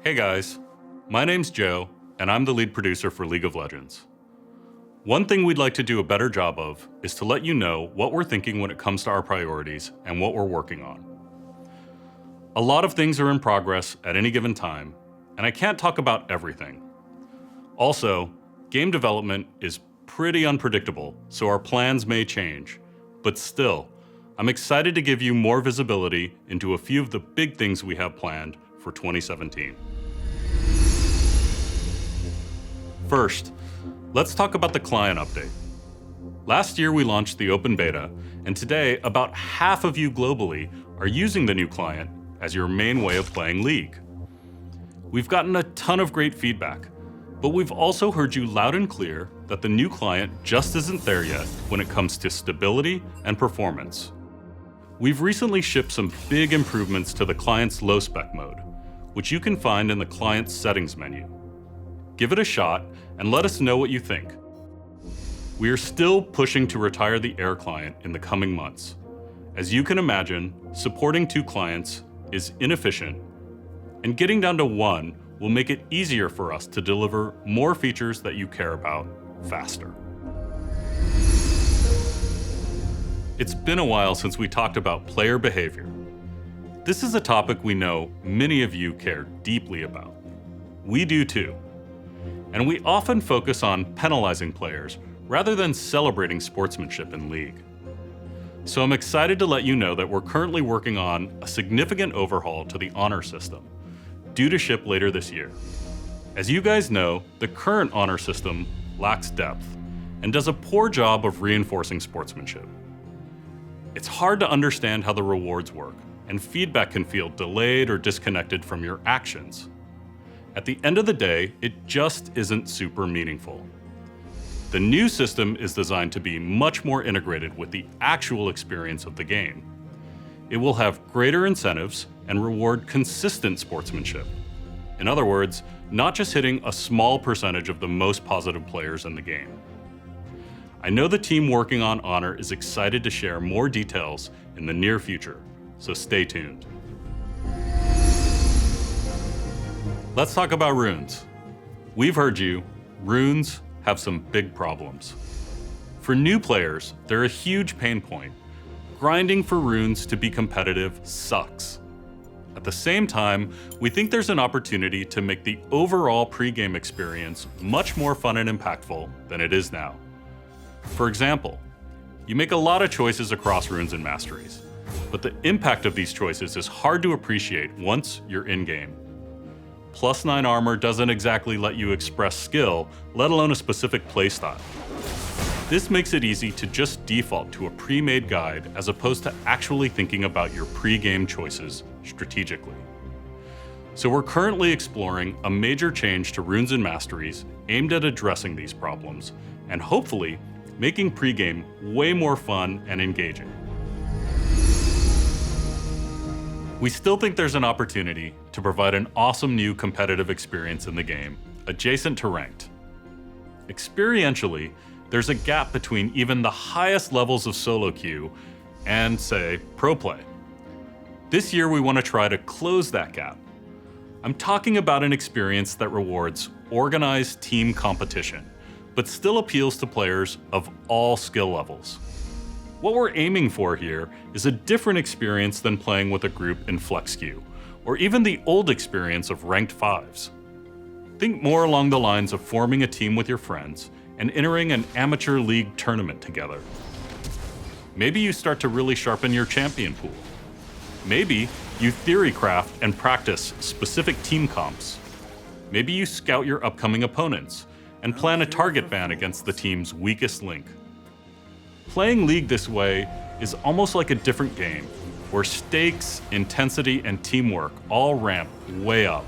Hey guys, my name's Joe, and I'm the lead producer for League of Legends. One thing we'd like to do a better job of is to let you know what we're thinking when it comes to our priorities and what we're working on. A lot of things are in progress at any given time, and I can't talk about everything. Also, game development is pretty unpredictable, so our plans may change. But still, I'm excited to give you more visibility into a few of the big things we have planned for 2017. First, let's talk about the client update. Last year we launched the open beta, and today about half of you globally are using the new client as your main way of playing League. We've gotten a ton of great feedback, but we've also heard you loud and clear that the new client just isn't there yet when it comes to stability and performance. We've recently shipped some big improvements to the client's low-spec mode, which you can find in the client's settings menu. Give it a shot and let us know what you think. We are still pushing to retire the Air client in the coming months. As you can imagine, supporting 2 clients is inefficient, and getting down to 1 will make it easier for us to deliver more features that you care about faster. It's been a while since we talked about player behavior. This is a topic we know many of you care deeply about. We do too. And we often focus on penalizing players rather than celebrating sportsmanship in League. So I'm excited to let you know that we're currently working on a significant overhaul to the honor system, due to ship later this year. As you guys know, the current honor system lacks depth and does a poor job of reinforcing sportsmanship. It's hard to understand how the rewards work, and feedback can feel delayed or disconnected from your actions. At the end of the day, it just isn't super meaningful. The new system is designed to be much more integrated with the actual experience of the game. It will have greater incentives and reward consistent sportsmanship. In other words, not just hitting a small percentage of the most positive players in the game. I know the team working on Honor is excited to share more details in the near future, so stay tuned. Let's talk about runes. We've heard you, runes have some big problems. For new players, they're a huge pain point. Grinding for runes to be competitive sucks. At the same time, we think there's an opportunity to make the overall pre-game experience much more fun and impactful than it is now. For example, you make a lot of choices across runes and masteries, but the impact of these choices is hard to appreciate once you're in-game. +9 armor doesn't exactly let you express skill, let alone a specific playstyle. This makes it easy to just default to a pre-made guide as opposed to actually thinking about your pre-game choices strategically. So we're currently exploring a major change to runes and masteries aimed at addressing these problems, and hopefully making pre-game way more fun and engaging. We still think there's an opportunity to provide an awesome new competitive experience in the game, adjacent to ranked. Experientially, there's a gap between even the highest levels of solo queue and, say, pro play. This year we want to try to close that gap. I'm talking about an experience that rewards organized team competition, but still appeals to players of all skill levels. What we're aiming for here is a different experience than playing with a group in flex queue, or even the old experience of ranked 5s. Think more along the lines of forming a team with your friends and entering an amateur league tournament together. Maybe you start to really sharpen your champion pool. Maybe you theory craft and practice specific team comps. Maybe you scout your upcoming opponents and plan a target ban against the team's weakest link. Playing League this way is almost like a different game, where stakes, intensity, and teamwork all ramp way up.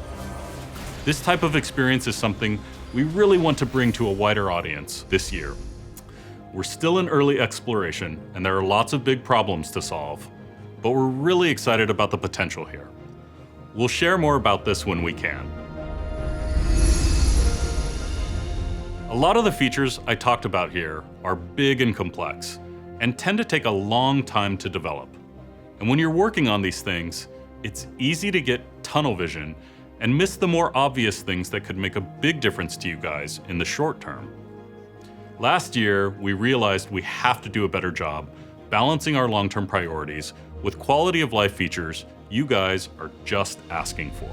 This type of experience is something we really want to bring to a wider audience this year. We're still in early exploration, and there are lots of big problems to solve, but we're really excited about the potential here. We'll share more about this when we can. A lot of the features I talked about here are big and complex, and tend to take a long time to develop. And when you're working on these things, it's easy to get tunnel vision and miss the more obvious things that could make a big difference to you guys in the short term. Last year, we realized we have to do a better job balancing our long-term priorities with quality of life features you guys are just asking for.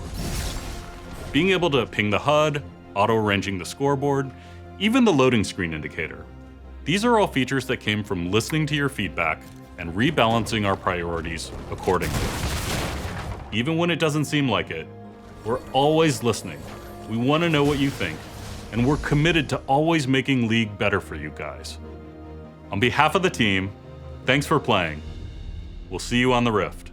Being able to ping the HUD, auto-arranging the scoreboard, even the loading screen indicator. These are all features that came from listening to your feedback and rebalancing our priorities accordingly. Even when it doesn't seem like it, we're always listening. We want to know what you think, and we're committed to always making League better for you guys. On behalf of the team, thanks for playing. We'll see you on the Rift.